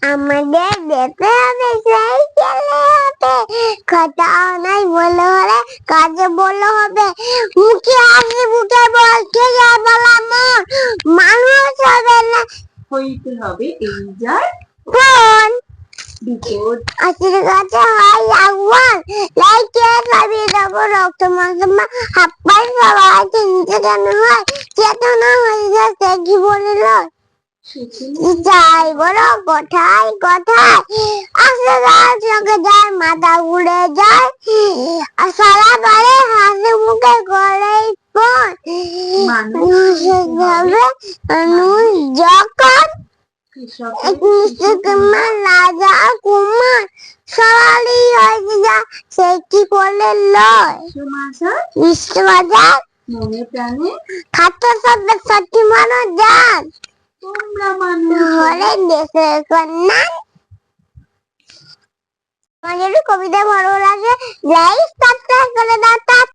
আমাদের যেতে হবে সেই খেলে হবে কথা নাই বলে হলে কাজে বলে হবে মুখে হাসি মুখে বলতে যায় বলা মন মানুষ হবে না হইতে হবে এই যার কোন বিপদ আজকের কাছে হয় আগুন লাইকে সবই দেবো রক্ত মাসমা হাপ্পাই সবাই চিনতে কেন হয় চেতনা হয়ে গেছে কি বলিল যাই বড় কোথায় কোথায় আসলে চোখে যায় মাথা উড়ে যায় আর সারা বাড়ি হাসি মুখে করে মানুষ যখন রাজা কুমার সবারই হয়েছে যা সে কি করলে লয় বিশ্ববাজার মনে প্রাণে খাদ্য শব্দ সত্যি মানুষ যান তোমরা মানুষ হলে দেশের কন্যা আমার যদি কবিতা ভালো লাগে লাইক